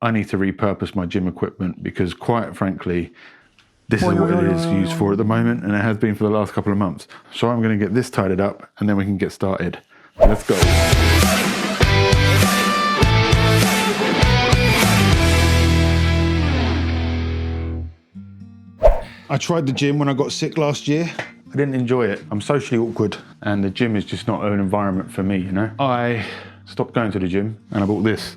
I need to repurpose my gym equipment because quite frankly, this is what it is used for at the moment, and it has been for the last couple of months. So I'm going to get this tidied up and then we can get started. Let's go. I tried the gym when I got sick last year. I didn't enjoy it. I'm socially awkward and the gym is just not an environment for me, you know? I stopped going to the gym and I bought this.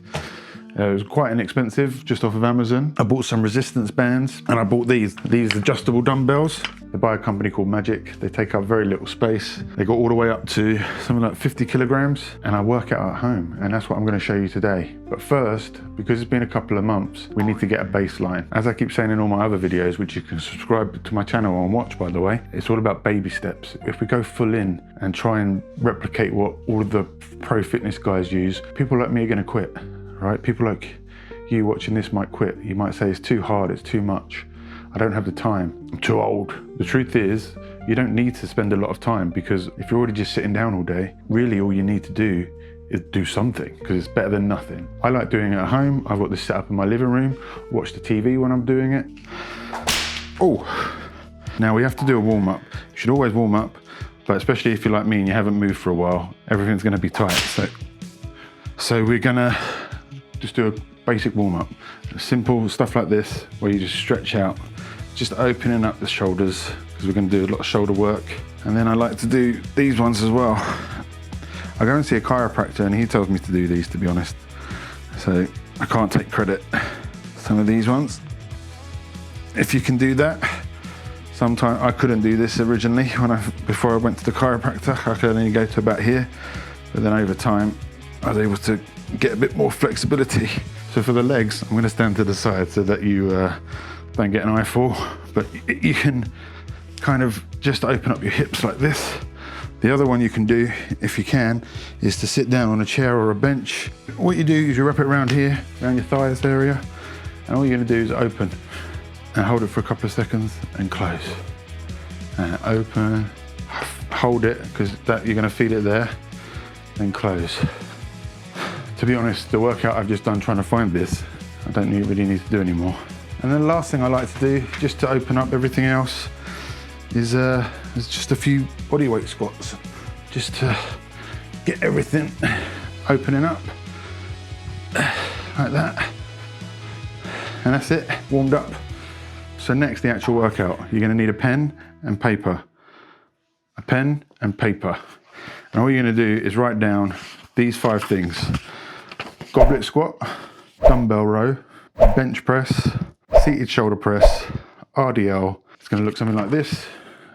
It was quite inexpensive, just off of Amazon. I bought some resistance bands and I bought these adjustable dumbbells. They're by a company called Magic. They take up very little space. They go all the way up to something like 50 kilograms and I work out at home, and that's what I'm gonna show you today. But first, because it's been a couple of months, we need to get a baseline. As I keep saying in all my other videos, which you can subscribe to my channel and watch, by the way, it's all about baby steps. If we go full in and try and replicate what all of the pro fitness guys use, people like me are gonna quit. Right? People like you watching this might quit. You might say it's too hard, it's too much. I don't have the time, I'm too old. The truth is, you don't need to spend a lot of time, because if you're already just sitting down all day, really all you need to do is do something, because it's better than nothing. I like doing it at home. I've got this set up in my living room, watch the TV when I'm doing it. Oh, now we have to do a warm up. You should always warm up, but especially if you're like me and you haven't moved for a while, everything's gonna be tight. So we're gonna just do a basic warm-up. Simple stuff like this, where you just stretch out, just opening up the shoulders, because we're gonna do a lot of shoulder work. And then I like to do these ones as well. I go and see a chiropractor and he tells me to do these, to be honest. So I can't take credit. Some of these ones, if you can do that. Sometimes I couldn't do this originally before I went to the chiropractor. I could only go to about here, but then over time, I was able to get a bit more flexibility. So for the legs, I'm going to stand to the side so that you don't get an eyeful, but you can kind of just open up your hips like this. The other one you can do, if you can, is to sit down on a chair or a bench. What you do is you wrap it around here, around your thighs area, and all you're going to do is open and hold it for a couple of seconds and close. And open, hold it, because you're going to feel it there, then close. To be honest, the workout I've just done trying to find this, I don't really need to do anymore. And then the last thing I like to do, just to open up everything else, is just a few bodyweight squats, just to get everything opening up, like that. And that's it, warmed up. So next, the actual workout. You're gonna need a pen and paper. A pen and paper. And all you're gonna do is write down these 5 things. Goblet squat, dumbbell row, bench press, seated shoulder press, RDL. It's going to look something like this,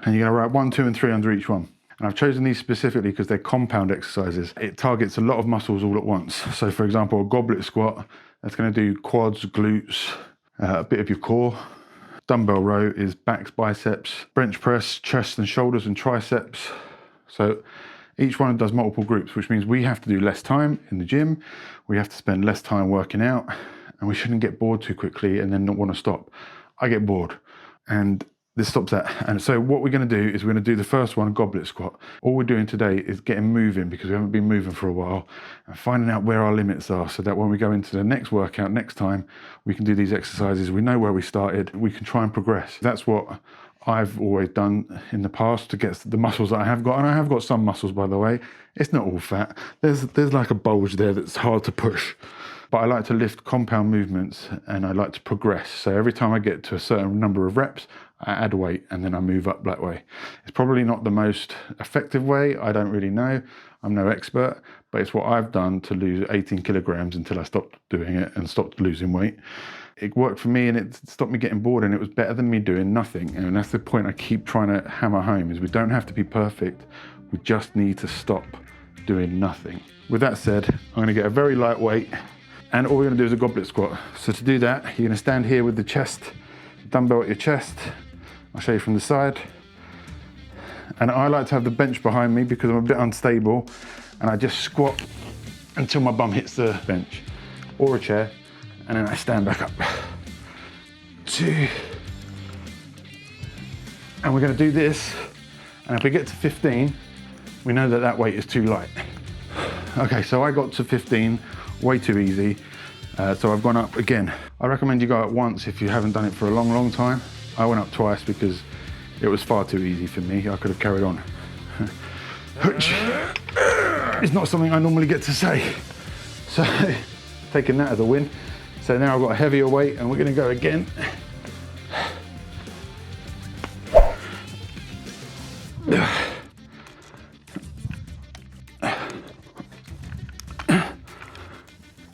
and you're going to write 1, 2, and 3 under each one. And I've chosen these specifically because they're compound exercises. It targets a lot of muscles all at once. So for example, a goblet squat, that's going to do quads, glutes, a bit of your core. Dumbbell row is backs, biceps. Bench press, chest and shoulders and triceps. So each one does multiple groups, which means we have to do less time in the gym. We have to spend less time working out, and we shouldn't get bored too quickly and then not want to stop. I get bored, and this stops that. And so what we're going to do is we're going to do the first one, goblet squat. All we're doing today is getting moving, because we haven't been moving for a while, and finding out where our limits are, so that when we go into the next workout next time, we can do these exercises. We know where we started. We can try and progress. That's what I've always done in the past to get the muscles that I have got, and I have got some muscles, by the way. It's not all fat. There's like a bulge there that's hard to push. But I like to lift compound movements, and I like to progress. So every time I get to a certain number of reps, I add weight and then I move up that way. It's probably not the most effective way. I don't really know. I'm no expert, but it's what I've done to lose 18 kilograms until I stopped doing it and stopped losing weight. It worked for me and it stopped me getting bored, and it was better than me doing nothing. And that's the point I keep trying to hammer home, is we don't have to be perfect. We just need to stop doing nothing. With that said, I'm gonna get a very light weight, and all we're gonna do is a goblet squat. So to do that, you're gonna stand here with the chest, dumbbell at your chest. I'll show you from the side. And I like to have the bench behind me because I'm a bit unstable, and I just squat until my bum hits the bench or a chair, and then I stand back up. 2. And we're gonna do this, and if we get to 15, we know that that weight is too light. Okay, so I got to 15, way too easy. So I've gone up again. I recommend you go up once if you haven't done it for a long time. I went up twice because it was far too easy for me. I could have carried on. Which is not something I normally get to say. So taking that as a win. So now I've got a heavier weight and we're gonna go again.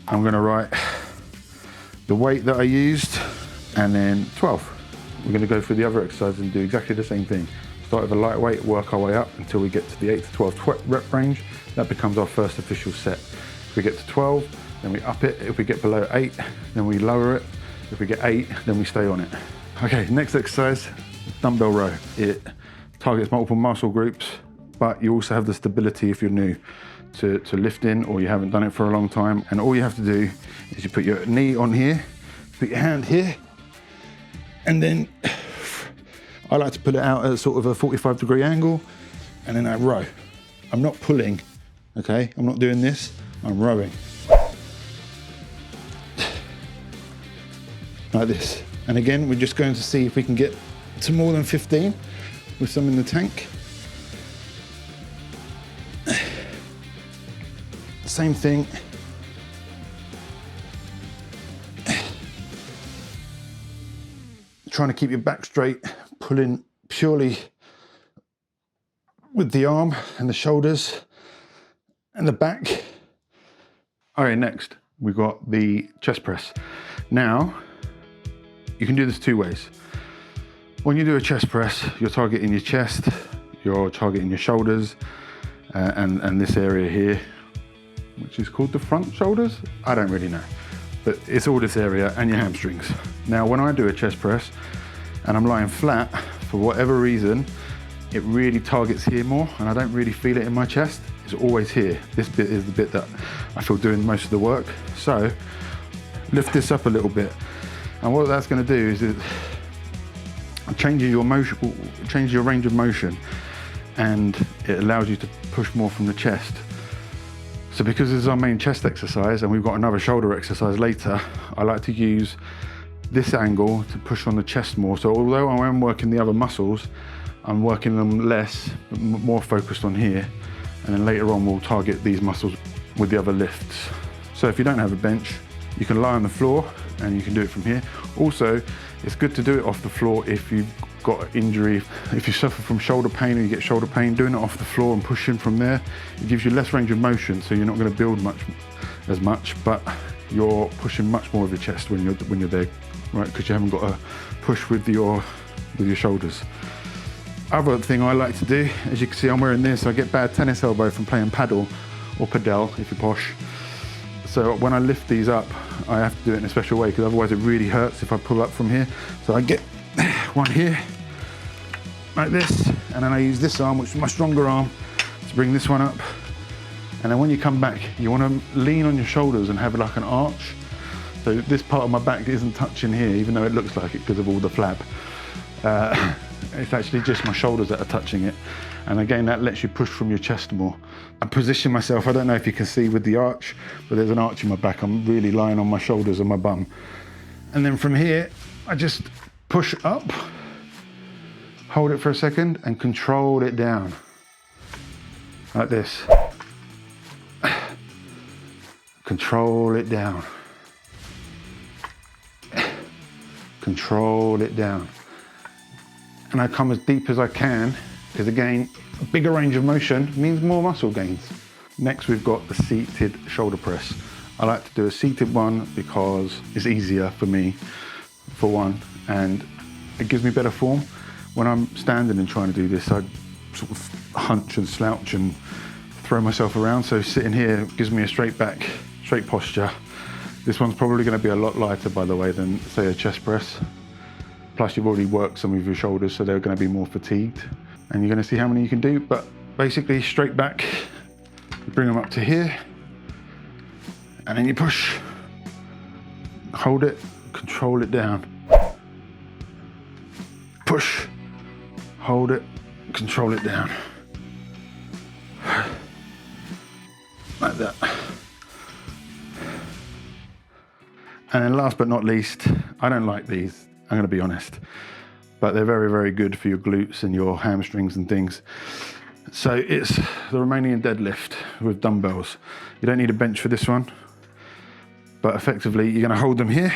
I'm gonna write the weight that I used and then 12. We're gonna go through the other exercises and do exactly the same thing. Start with a lightweight, work our way up until we get to the 8 to 12 rep range. That becomes our first official set. If we get to 12, then we up it. If we get below 8, then we lower it. If we get 8, then we stay on it. Okay, next exercise, dumbbell row. It targets multiple muscle groups, but you also have the stability if you're new to lifting or you haven't done it for a long time. And all you have to do is you put your knee on here, put your hand here, and then I like to pull it out at sort of a 45-degree angle, and then I row. I'm not pulling, okay? I'm not doing this, I'm rowing. Like this. And again, we're just going to see if we can get to more than 15 with some in the tank. Same thing. Trying to keep your back straight, pulling purely with the arm and the shoulders and the back. All right, next we've got the chest press. Now, you can do this two ways. When you do a chest press, you're targeting your chest, you're targeting your shoulders, and this area here, which is called the front shoulders. I don't really know, but it's all this area and your hamstrings. Now, when I do a chest press and I'm lying flat, for whatever reason, it really targets here more, and I don't really feel it in my chest. It's always here. This bit is the bit that I feel doing most of the work. So lift this up a little bit. And what that's gonna do is it changes your motion, changes your range of motion, and it allows you to push more from the chest. So because this is our main chest exercise and we've got another shoulder exercise later, I like to use this angle to push on the chest more. So although I am working the other muscles, I'm working them less, but more focused on here. And then later on, we'll target these muscles with the other lifts. So if you don't have a bench, you can lie on the floor and you can do it from here. Also, it's good to do it off the floor if you've got an injury. If you suffer from shoulder pain or you get shoulder pain, doing it off the floor and pushing from there, it gives you less range of motion, so you're not going to build as much, but you're pushing much more of your chest when you're there, right? Because you haven't got to push with your shoulders. Other thing I like to do, as you can see, I'm wearing this. I get bad tennis elbow from playing paddle or padel if you're posh. So when I lift these up, I have to do it in a special way because otherwise it really hurts if I pull up from here. So I get one here, like this, and then I use this arm, which is my stronger arm, to bring this one up. And then when you come back, you want to lean on your shoulders and have like an arch. So this part of my back isn't touching here, even though it looks like it because of all the flab. It's actually just my shoulders that are touching it. And again, that lets you push from your chest more. I position myself, I don't know if you can see with the arch, but there's an arch in my back. I'm really lying on my shoulders and my bum. And then from here, I just push up, hold it for a second and control it down. Like this. Control it down. Control it down. And I come as deep as I can, because again, a bigger range of motion means more muscle gains. Next, we've got the seated shoulder press. I like to do a seated one because it's easier for me, for one, and it gives me better form. When I'm standing and trying to do this, I sort of hunch and slouch and throw myself around. So sitting here gives me a straight back, straight posture. This one's probably going to be a lot lighter, by the way, than say a chest press. Plus you've already worked some of your shoulders, so they're going to be more fatigued. And you're going to see how many you can do, but basically straight back, bring them up to here, and then you push, hold it, control it down. Push, hold it, control it down. Like that. And then last but not least, I don't like these, I'm gonna be honest, but they're very, very good for your glutes and your hamstrings and things. So it's the Romanian deadlift with dumbbells. You don't need a bench for this one, but effectively you're gonna hold them here,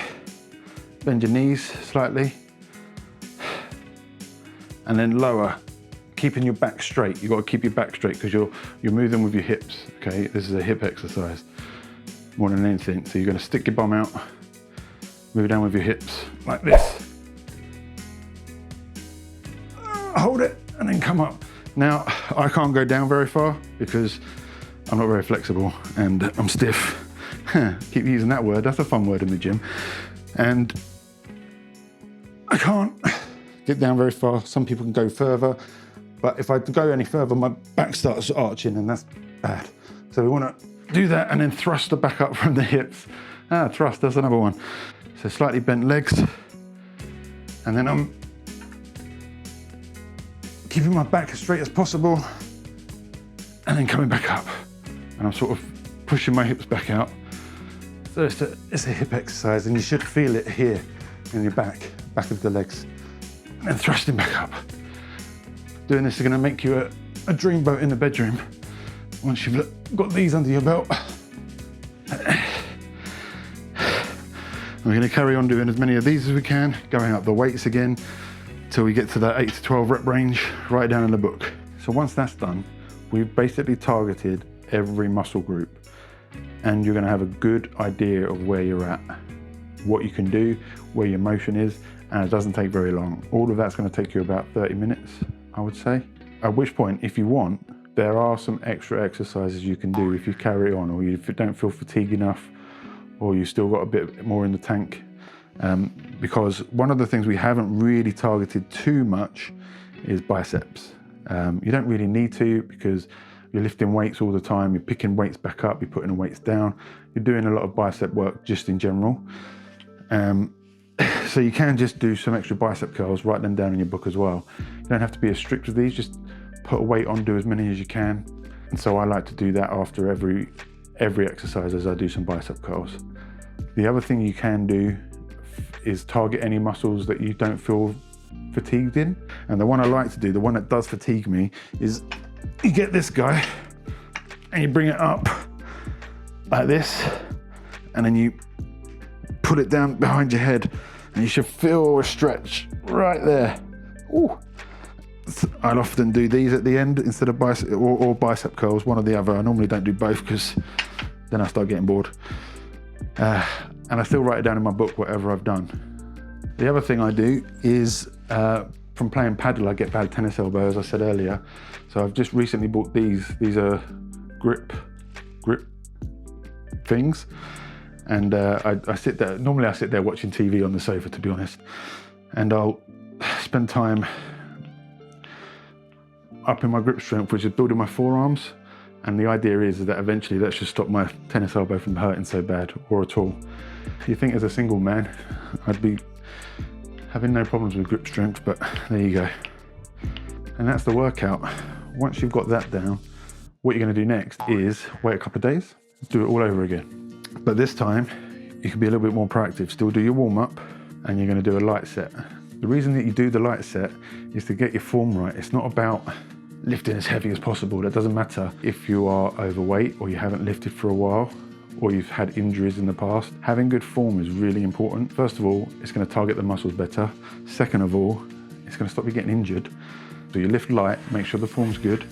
bend your knees slightly, and then lower, keeping your back straight. You've got to keep your back straight because you're moving with your hips, okay? This is a hip exercise more than anything. So you're gonna stick your bum out, move down with your hips like this. Hold it and then come up. Now, I can't go down very far because I'm not very flexible and I'm stiff. Keep using that word, that's a fun word in the gym. And I can't get down very far. Some people can go further, but if I go any further, my back starts arching and that's bad. So we wanna do that and then thrust the back up from the hips. Thrust, that's another one. So slightly bent legs. And then I'm keeping my back as straight as possible and then coming back up. And I'm sort of pushing my hips back out. So it's a hip exercise and you should feel it here in your back of the legs. And then thrusting back up. Doing this is gonna make you a dreamboat in the bedroom once you've got these under your belt. We're gonna carry on doing as many of these as we can, going up the weights again, till we get to that 8 to 12 rep range, right down in the book. So once that's done, we've basically targeted every muscle group and you're gonna have a good idea of where you're at, what you can do, where your motion is, and it doesn't take very long. All of that's gonna take you about 30 minutes, I would say. At which point, if you want, there are some extra exercises you can do if you carry on or if you don't feel fatigued enough or you still got a bit more in the tank. Because one of the things we haven't really targeted too much is biceps. You don't really need to because you're lifting weights all the time, you're picking weights back up, you're putting the weights down, you're doing a lot of bicep work just in general. So you can just do some extra bicep curls, write them down in your book as well. You don't have to be as strict with these, just put a weight on, do as many as you can. And so I like to do that after every exercise as I do some bicep curls. The other thing you can do is target any muscles that you don't feel fatigued in. And the one I like to do, the one that does fatigue me, is you get this guy and you bring it up like this, and then you put it down behind your head and you should feel a stretch right there. Ooh. I'll often do these at the end instead of bicep or bicep curls, one or the other. I normally don't do both because then I start getting bored. And I still write it down in my book, whatever I've done. The other thing I do is, from playing paddle, I get bad tennis elbow, as I said earlier. So I've just recently bought these. These are grip things. And I sit there, normally I sit there watching TV on the sofa, to be honest. And I'll spend time up in my grip strength, which is building my forearms. And the idea is that eventually that should stop my tennis elbow from hurting so bad or at all. You think as a single man, I'd be having no problems with grip strength, but there you go. And that's the workout. Once you've got that down, what you're gonna do next is wait a couple of days, do it all over again. But this time, you can be a little bit more proactive. Still do your warm up, and you're gonna do a light set. The reason that you do the light set is to get your form right. It's not about lifting as heavy as possible. That doesn't matter if you are overweight or you haven't lifted for a while or you've had injuries in the past. Having good form is really important. First of all, it's going to target the muscles better. Second of all, it's going to stop you getting injured. So you lift light, make sure the form's good,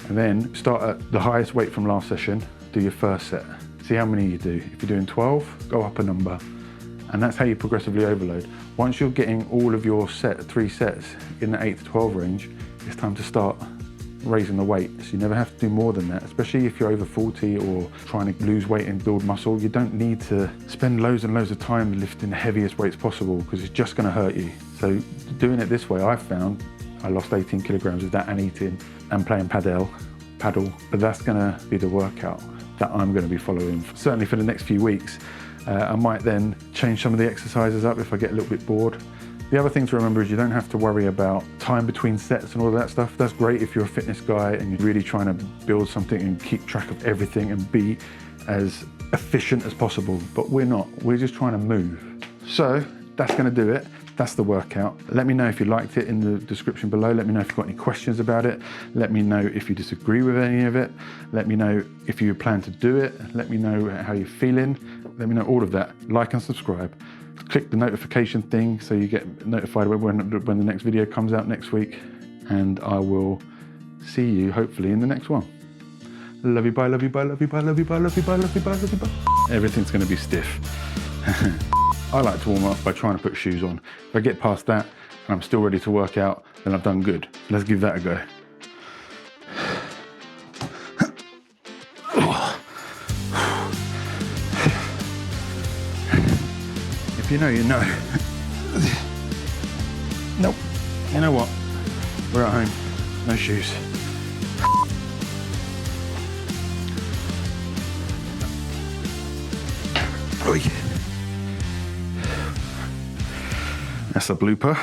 and then start at the highest weight from last session, do your first set. See how many you do. If you're doing 12, go up a number. And that's how you progressively overload. Once you're getting all of your 3 sets in the 8 to 12 range, it's time to start raising the weight. So you never have to do more than that, especially if you're over 40 or trying to lose weight and build muscle. You don't need to spend loads and loads of time lifting the heaviest weights possible because it's just going to hurt you. So doing it this way, I've found I lost 18 kilograms with that and eating and playing paddle, but that's going to be the workout that I'm going to be following, certainly for the next few weeks. I might then change some of the exercises up if I get a little bit bored. The other thing to remember is you don't have to worry about time between sets and all of that stuff. That's great if you're a fitness guy and you're really trying to build something and keep track of everything and be as efficient as possible, but we're not. We're just trying to move. So that's gonna do it. That's the workout. Let me know if you liked it in the description below. Let me know if you've got any questions about it. Let me know if you disagree with any of it. Let me know if you plan to do it. Let me know how you're feeling. Let me know all of that. Like and subscribe. Click the notification thing so you get notified when the next video comes out next week. And I will see you hopefully in the next one. Love you, bye, love you, bye, love you, bye, love you, bye, love you, bye, love you, bye, love you, bye. Everything's gonna be stiff. I like to warm up by trying to put shoes on. If I get past that and I'm still ready to work out, then I've done good. Let's give that a go. If you know, you know. Nope. You know what? We're at home. No shoes. Oh yeah. That's a blooper.